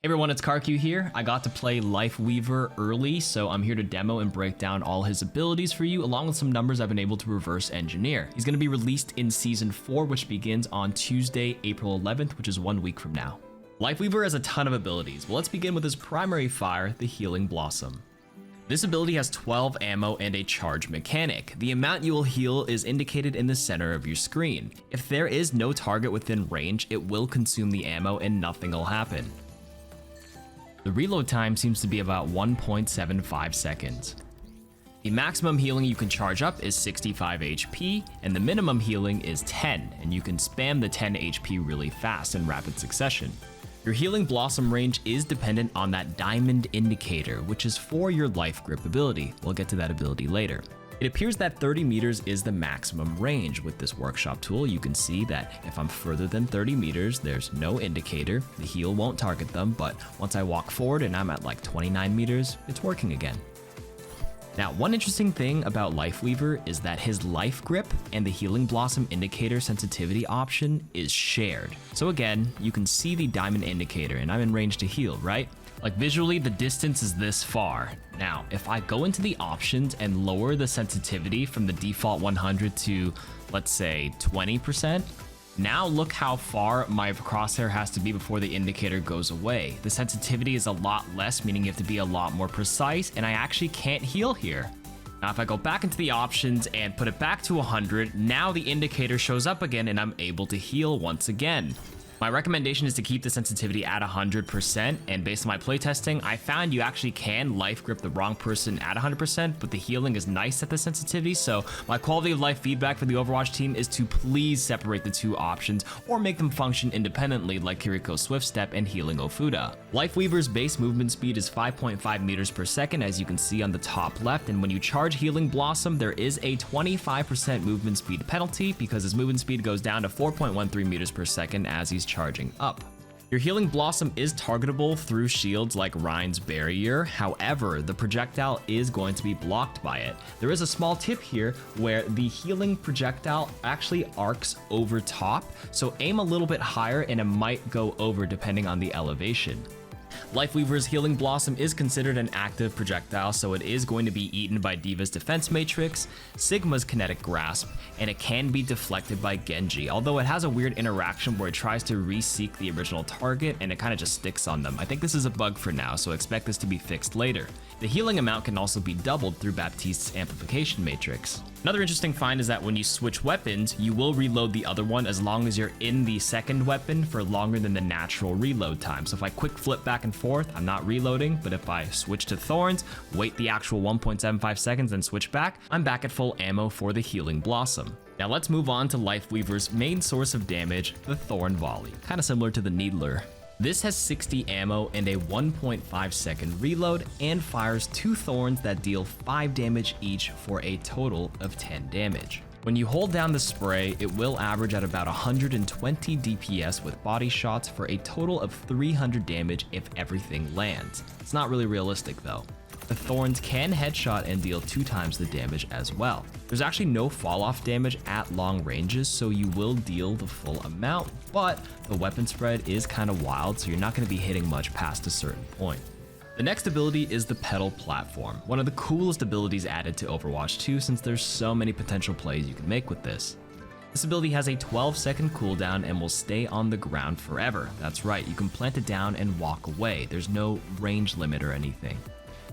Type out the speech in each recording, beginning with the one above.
Hey everyone, it's KarQ here. I got to play Lifeweaver early, so I'm here to demo and break down all his abilities for you, along with some numbers I've been able to reverse engineer. He's going to be released in Season 4, which begins on Tuesday, April 11th, which is 1 week from now. Lifeweaver has a ton of abilities. Well, let's begin with his primary fire, the Healing Blossom. This ability has 12 ammo and a charge mechanic. The amount you will heal is indicated in the center of your screen. If there is no target within range, it will consume the ammo and nothing will happen. The reload time seems to be about 1.75 seconds. The maximum healing you can charge up is 65 HP, and the minimum healing is 10, and you can spam the 10 HP really fast in rapid succession. Your Healing Blossom range is dependent on that diamond indicator, which is for your life grip ability. We'll get to that ability later. It appears that 30 meters is the maximum range. With this workshop tool, you can see that if I'm further than 30 meters, there's no indicator. The heal won't target them, but once I walk forward and I'm at like 29 meters, it's working again. Now, one interesting thing about Lifeweaver is that his life grip and the Healing Blossom indicator sensitivity option is shared. So again, you can see the diamond indicator and I'm in range to heal, right? Like visually, the distance is this far. Now, if I go into the options and lower the sensitivity from the default 100 to, let's say, 20%, now look how far my crosshair has to be before the indicator goes away. The sensitivity is a lot less, meaning you have to be a lot more precise, and I actually can't heal here. Now, if I go back into the options and put it back to 100, now the indicator shows up again and I'm able to heal once again. My recommendation is to keep the sensitivity at 100%, and based on my playtesting, I found you actually can life grip the wrong person at 100%, but the healing is nice at the sensitivity, so my quality of life feedback for the Overwatch team is to please separate the two options or make them function independently like Kiriko's Swift Step and Healing Ofuda. Lifeweaver's base movement speed is 5.5 meters per second, as you can see on the top left, and when you charge Healing Blossom, there is a 25% movement speed penalty because his movement speed goes down to 4.13 meters per second as he's charging up. Your Healing Blossom is targetable through shields like Ryan's Barrier. However, the projectile is going to be blocked by it. There is a small tip here where the healing projectile actually arcs over top, so aim a little bit higher and it might go over depending on the elevation. Lifeweaver's Healing Blossom is considered an active projectile, so it is going to be eaten by D.Va's Defense Matrix, Sigma's Kinetic Grasp, and it can be deflected by Genji, although it has a weird interaction where it tries to re-seek the original target and it kind of just sticks on them. I think this is a bug for now, so expect this to be fixed later. The healing amount can also be doubled through Baptiste's Amplification Matrix. Another interesting find is that when you switch weapons, you will reload the other one as long as you're in the second weapon for longer than the natural reload time. So if I quick flip back and forth, I'm not reloading, but if I switch to Thorns, wait the actual 1.75 seconds and switch back, I'm back at full ammo for the Healing Blossom. Now let's move on to Lifeweaver's main source of damage, the Thorn Volley, kind of similar to the Needler. This has 60 ammo and a 1.5 second reload and fires 2 thorns that deal 5 damage each for a total of 10 damage. When you hold down the spray, it will average at about 120 DPS with body shots for a total of 300 damage if everything lands. It's not really realistic though. The thorns can headshot and deal 2 times the damage as well. There's actually no fall off damage at long ranges, so you will deal the full amount, but the weapon spread is kind of wild, so you're not going to be hitting much past a certain point. The next ability is the Petal Platform, one of the coolest abilities added to Overwatch 2 since there's so many potential plays you can make with this. This ability has a 12-second cooldown and will stay on the ground forever. That's right, you can plant it down and walk away. There's no range limit or anything.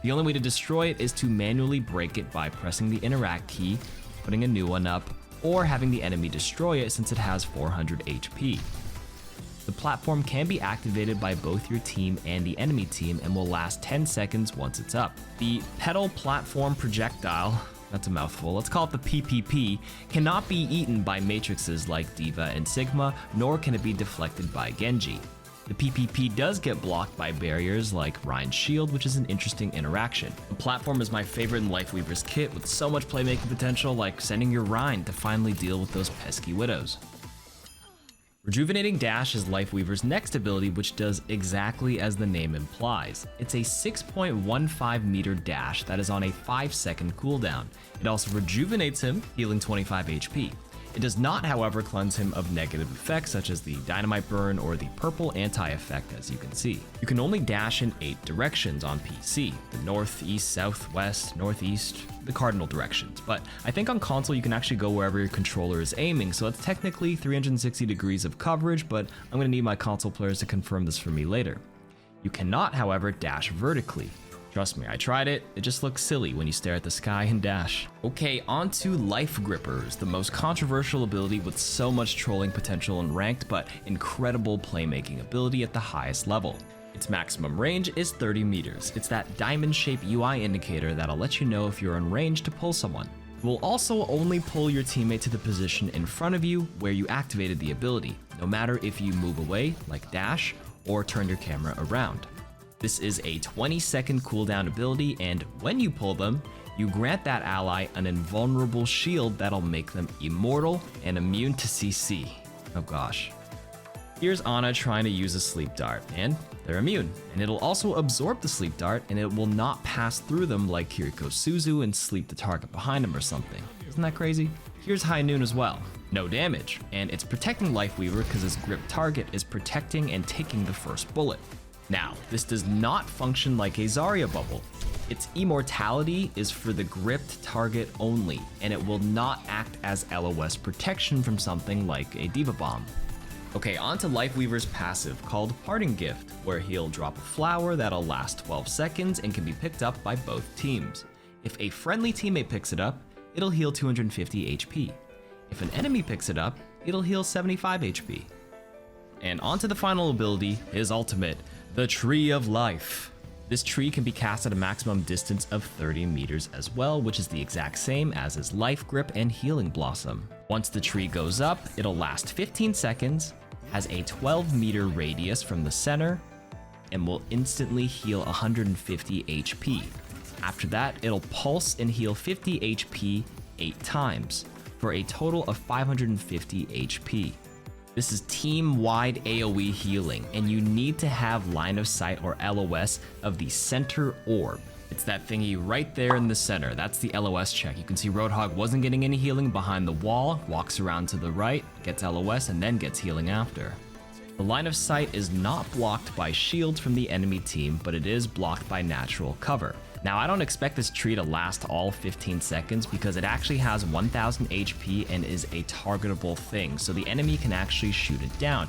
The only way to destroy it is to manually break it by pressing the interact key, putting a new one up, or having the enemy destroy it since it has 400 HP. The platform can be activated by both your team and the enemy team and will last 10 seconds once it's up. The Petal Platform projectile, that's a mouthful, let's call it the PPP, cannot be eaten by matrices like D.Va and Sigma, nor can it be deflected by Genji. The PPP does get blocked by barriers like Ryan's Shield, which is an interesting interaction. The platform is my favorite in Lifeweaver's kit with so much playmaking potential, like sending your Ryan to finally deal with those pesky widows. Rejuvenating Dash is Lifeweaver's next ability, which does exactly as the name implies. It's a 6.15 meter dash that is on a 5-second cooldown. It also rejuvenates him, healing 25 HP. It does not, however, cleanse him of negative effects such as the dynamite burn or the purple anti-effect, as you can see. You can only dash in 8 directions on PC: the north, east, south, west, northeast, the cardinal directions. But I think on console you can actually go wherever your controller is aiming, so that's technically 360 degrees of coverage, but I'm going to need my console players to confirm this for me later. You cannot, however, dash vertically. Trust me, I tried it. It just looks silly when you stare at the sky and dash. Okay, on to Life Grippers, the most controversial ability with so much trolling potential in ranked, but incredible playmaking ability at the highest level. Its maximum range is 30 meters. It's that diamond-shaped UI indicator that'll let you know if you're in range to pull someone. It will also only pull your teammate to the position in front of you where you activated the ability, no matter if you move away, like dash, or turn your camera around. This is a 20-second cooldown ability, and when you pull them, you grant that ally an invulnerable shield that'll make them immortal and immune to CC. Oh gosh. Here's Ana trying to use a sleep dart, and they're immune. And it'll also absorb the sleep dart, and it will not pass through them like KarQ's Urzu and sleep the target behind him or something. Isn't that crazy? Here's High Noon as well. No damage, and it's protecting Lifeweaver because his grip target is protecting and taking the first bullet. Now, this does not function like a Zarya bubble. Its immortality is for the gripped target only, and it will not act as LOS protection from something like a Diva Bomb. Okay, on to Lifeweaver's passive called Parting Gift, where he'll drop a flower that'll last 12 seconds and can be picked up by both teams. If a friendly teammate picks it up, it'll heal 250 HP. If an enemy picks it up, it'll heal 75 HP. And on to the final ability, his ultimate, the Tree of Life. This tree can be cast at a maximum distance of 30 meters as well, which is the exact same as his Life Grip and Healing Blossom. Once the tree goes up, it'll last 15 seconds, has a 12-meter radius from the center, and will instantly heal 150 HP. After that, it'll pulse and heal 50 HP 8 times, for a total of 550 HP. This is team-wide AoE healing, and you need to have line of sight or LOS of the center orb. It's that thingy right there in the center. That's the LOS check. You can see Roadhog wasn't getting any healing behind the wall, walks around to the right, gets LOS, and then gets healing after. The line of sight is not blocked by shields from the enemy team, but it is blocked by natural cover. Now, I don't expect this tree to last all 15 seconds because it actually has 1000 HP and is a targetable thing, so the enemy can actually shoot it down.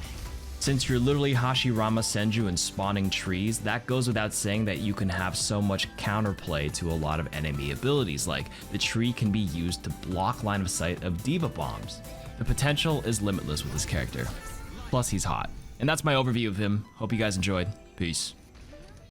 Since you're literally Hashirama Senju and spawning trees, that goes without saying that you can have so much counterplay to a lot of enemy abilities, like the tree can be used to block line of sight of Diva Bombs. The potential is limitless with this character. Plus, he's hot. And that's my overview of him. Hope you guys enjoyed. Peace.